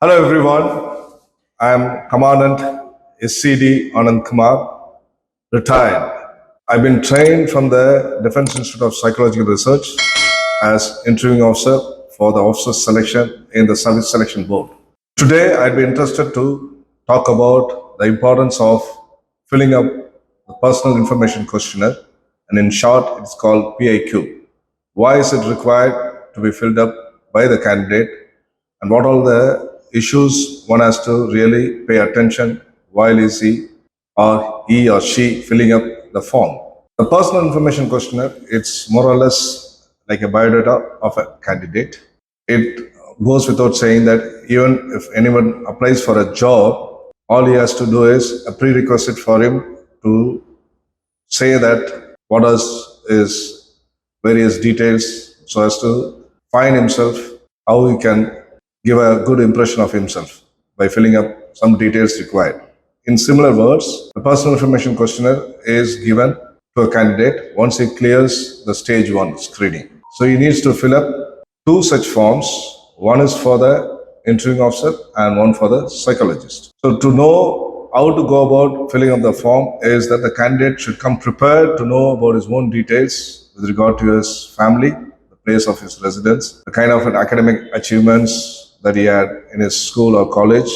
Hello everyone, I am Commandant SCD Anand Kumar, retired. I've been trained from the Defense Institute of Psychological Research as interviewing officer for the officer selection in the Service Selection Board. Today I'd be interested to talk about the importance of filling up the personal information questionnaire, and in short it's called PIQ. Why is it required to be filled up by the candidate, and what are the issues one has to really pay attention while is he or she filling up the form. The personal information questionnaire, it's more or less like a biodata of a candidate. It goes without saying that even if anyone applies for a job, all he has to do is a prerequisite for him to say that what is various details so as to find himself, how he can give a good impression of himself by filling up some details required. In similar words, the personal information questionnaire is given to a candidate once he clears the stage 1 screening. So he needs to fill up 2 such forms. One is for the interviewing officer and one for the psychologist. So to know how to go about filling up the form is that the candidate should come prepared to know about his own details with regard to his family, the place of his residence, the kind of academic achievements that he had in his school or college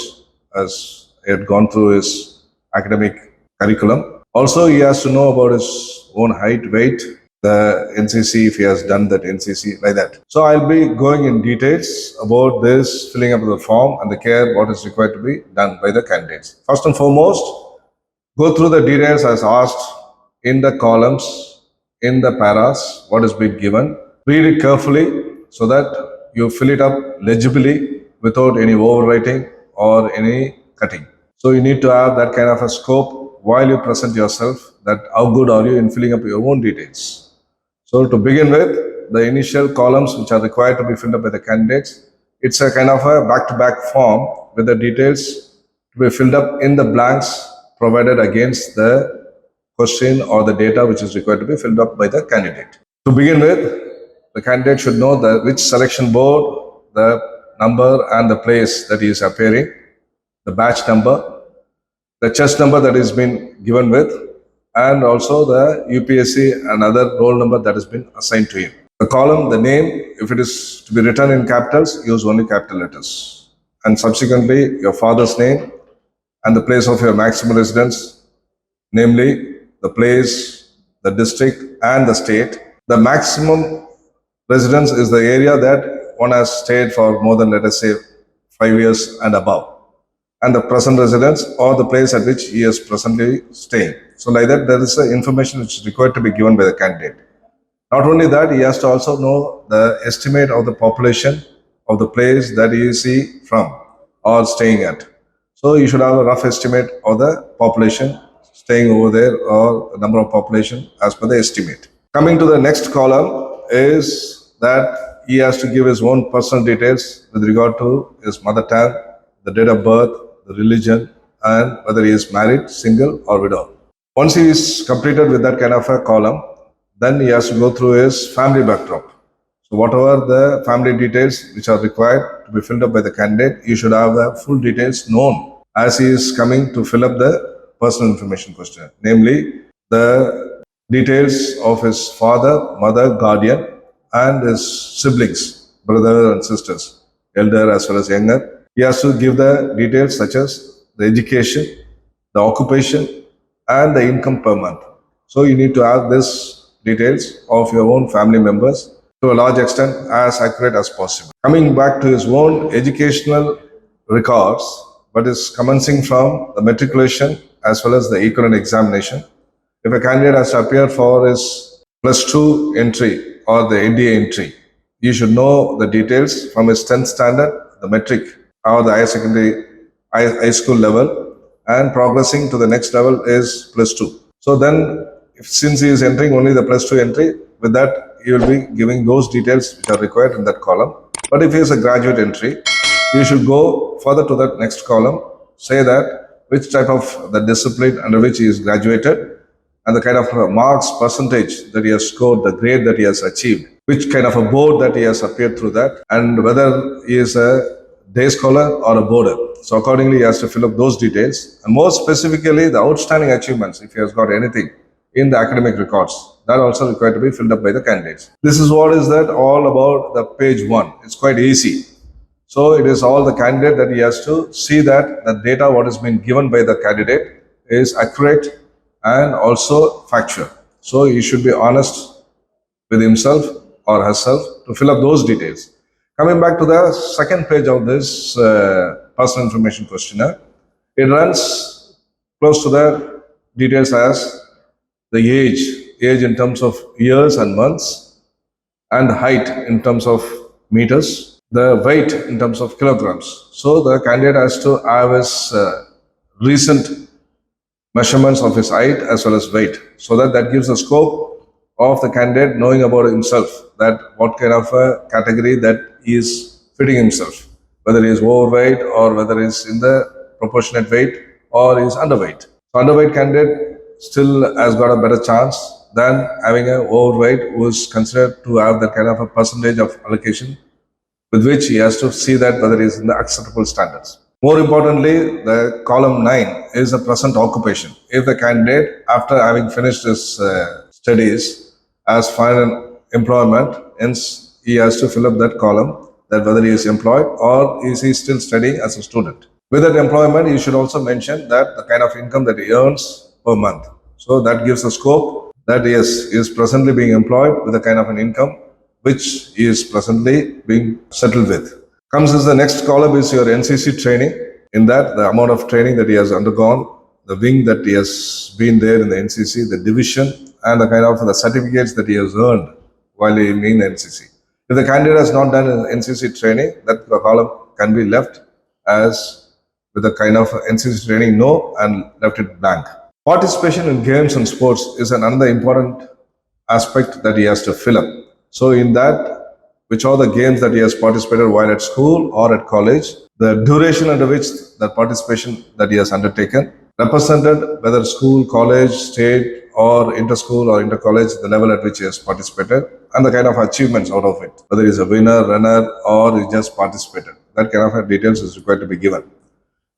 as he had gone through his academic curriculum. Also, he has to know about his own height, weight, the NCC, if he has done that NCC, like that. So I'll be going in details about this filling up of the form and the care what is required to be done by the candidates. First and foremost, go through the details as asked in the columns, in the paras, what has been given. Read it carefully so that you fill it up legibly without any overwriting or any cutting. So you need to have that kind of a scope while you present yourself, that how good are you in filling up your own details. So to begin with, the initial columns which are required to be filled up by the candidates, it's a kind of a back-to-back form with the details to be filled up in the blanks provided against the question or the data which is required to be filled up by the candidate. To begin with, the candidate should know which selection board, the number and the place that he is appearing, the batch number, the chest number that is been given with, and also the UPSC and other roll number that has been assigned to him. The column, the name, if it is to be written in capitals, use only capital letters. And subsequently, your father's name and the place of your maximum residence, namely the place, the district, and the state. The maximum residence is the area that one has stayed for more than, let us say, 5 years and above. And the present residence or the place at which he is presently staying. So like that, there is the information which is required to be given by the candidate. Not only that, he has to also know the estimate of the population of the place that he is from or staying at. So you should have a rough estimate of the population staying over there or the number of population as per the estimate. Coming to the next column is that he has to give his own personal details with regard to his mother tongue, the date of birth, the religion, and whether he is married, single, or widow. Once he is completed with that kind of a column, then he has to go through his family backdrop. So whatever the family details which are required to be filled up by the candidate, you should have the full details known as he is coming to fill up the personal information questionnaire, namely the details of his father, mother, guardian, and his siblings, brothers and sisters, elder as well as younger. He has to give the details such as the education, the occupation, and the income per month. So you need to have this details of your own family members to a large extent as accurate as possible. Coming back to his own educational records, but is commencing from the matriculation as well as the equivalent examination. If a candidate has to appear for his +2 entry or the NDA entry, you should know the details from his 10th standard, the metric, or the higher secondary, high school level, and progressing to the next level is +2. So then, since he is entering only the +2 entry, with that he will be giving those details which are required in that column. But if he is a graduate entry, you should go further to that next column, say that which type of the discipline under which he is graduated, and the kind of marks percentage that he has scored, the grade that he has achieved, which kind of a board that he has appeared through that, and whether he is a day scholar or a boarder. So accordingly, he has to fill up those details. And more specifically, the outstanding achievements, if he has got anything in the academic records, that also required to be filled up by the candidates. This is what is that all about the page 1. It's quite easy. So it is all the candidate that he has to see that the data what has been given by the candidate is accurate and also factual. So he should be honest with himself or herself to fill up those details. Coming back to the second page of this personal information questionnaire, it runs close to the details as the age in terms of years and months, and height in terms of meters, the weight in terms of kilograms. So the candidate has to have his recent measurements of his height as well as weight, so that gives a scope of the candidate knowing about himself, that what kind of a category that he is fitting himself, whether he is overweight or whether he is in the proportionate weight or he is underweight. So underweight candidate still has got a better chance than having an overweight who is considered to have that kind of a percentage of allocation with which he has to see that whether he is in the acceptable standards. More importantly, the column 9 is the present occupation. If the candidate, after having finished his studies, has found an employment, hence he has to fill up that column, that whether he is employed or is he still studying as a student. With that employment, he should also mention that the kind of income that he earns per month. So that gives a scope that yes, he is presently being employed with a kind of an income which he is presently being settled with. Comes as the next column is your NCC training. In that, the amount of training that he has undergone, the wing that he has been there in the NCC, the division, and the kind of the certificates that he has earned while in the NCC. If the candidate has not done an NCC training, that column can be left as with a kind of NCC training no and left it blank. Participation in games and sports is another important aspect that he has to fill up. So in that, which are the games that he has participated while at school or at college, the duration under which the participation that he has undertaken, represented whether school, college, state, or inter-school or inter-college, the level at which he has participated, and the kind of achievements out of it, whether he is a winner, runner, or he just participated. That kind of details is required to be given.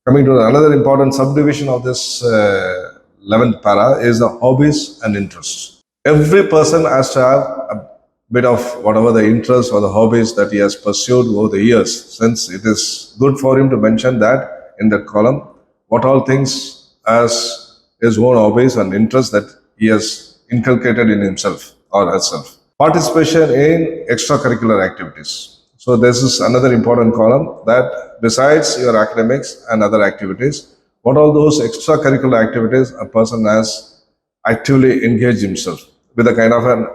Coming to another important subdivision of this 11th para is the hobbies and interests. Every person has to have a bit of whatever the interests or the hobbies that he has pursued over the years, since it is good for him to mention that in that column, what all things as his own hobbies and interests that he has inculcated in himself or herself. Participation in extracurricular activities. So this is another important column, that besides your academics and other activities, what all those extracurricular activities a person has actively engaged himself with a kind of an,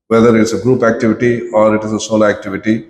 whether it's a group activity or it is a solo activity,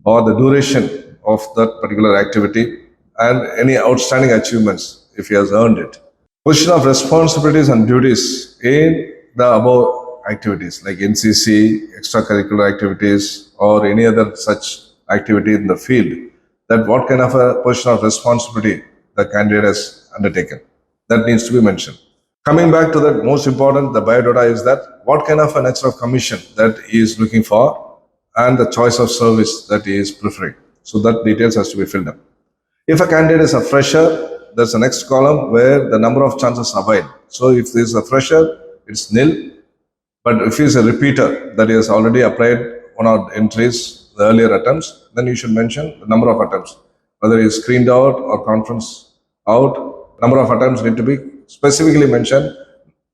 or the duration of that particular activity, and any outstanding achievements if he has earned it. Position of responsibilities and duties in the above activities like NCC, extracurricular activities, or any other such activity in the field, that what kind of a position of responsibility the candidate has undertaken. That needs to be mentioned. Coming back to the most important, the biodata, is that what kind of a nature of commission that he is looking for and the choice of service that he is preferring. So that details has to be filled up. If a candidate is a fresher, there's a next column where the number of chances availed. So if there is a fresher, it's nil. But if he is a repeater that he has already applied one or entries, the earlier attempts, then you should mention the number of attempts. Whether he is screened out or conference out, number of attempts need to be specifically mentioned.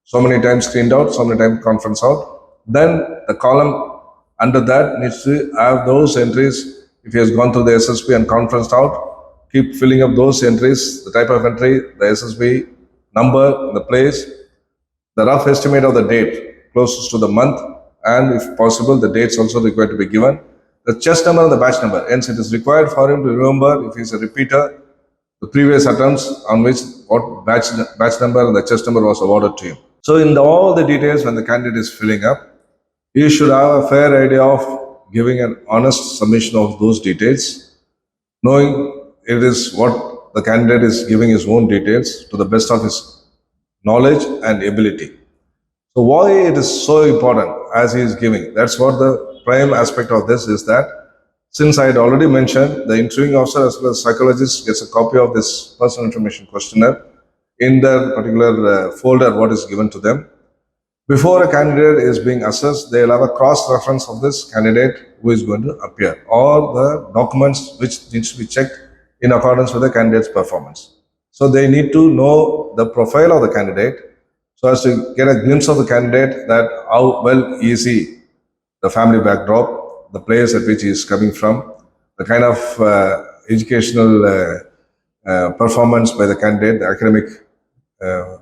So many times screened out, so many times conference out. Then the column under that needs to have those entries. If he has gone through the SSB and conferenced out, keep filling up those entries, the type of entry, the SSB number, the place, the rough estimate of the date closest to the month, and if possible, the dates also required to be given. The chest number and the batch number. Hence, it is required for him to remember if he is a repeater, the previous attempts on which what batch number and the chest number was awarded to him. So in all the details when the candidate is filling up, you should have a fair idea of giving an honest submission of those details, knowing it is what the candidate is giving his own details to the best of his knowledge and ability. So why it is so important as he is giving, that's what the prime aspect of this is, that Since I had already mentioned, the interviewing officer as well as psychologist gets a copy of this personal information questionnaire in their particular folder what is given to them. Before a candidate is being assessed, they'll have a cross-reference of this candidate who is going to appear, or the documents which needs to be checked in accordance with the candidate's performance. So they need to know the profile of the candidate so as to get a glimpse of the candidate, that how well is he, the family backdrop, the place at which he is coming from, the kind of educational performance by the candidate, the academic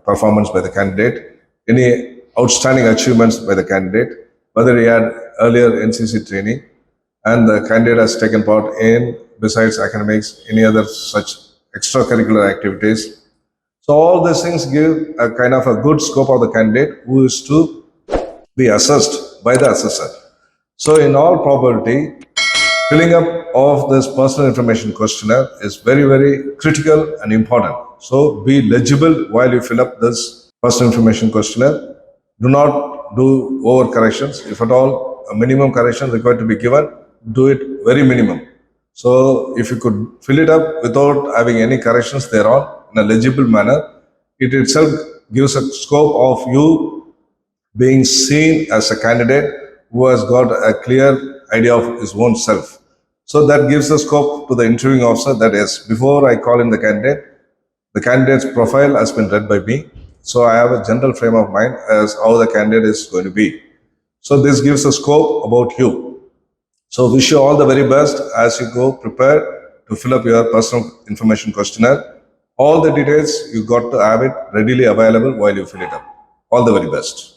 performance by the candidate, any outstanding achievements by the candidate, whether he had earlier NCC training, and the candidate has taken part in, besides academics, any other such extracurricular activities. So all these things give a kind of a good scope of the candidate who is to be assessed by the assessor. So in all probability, filling up of this personal information questionnaire is very, very critical and important. So be legible while you fill up this personal information questionnaire. Do not do over corrections. If at all a minimum correction required to be given, do it very minimum. So if you could fill it up without having any corrections thereon in a legible manner, it itself gives a scope of you being seen as a candidate who has got a clear idea of his own self. So that gives a scope to the interviewing officer that yes, before I call in the candidate's profile has been read by me. So I have a general frame of mind as how the candidate is going to be. So this gives a scope about you. So wish you all the very best as you go prepare to fill up your personal information questionnaire. All the details you got to have it readily available while you fill it up. All the very best.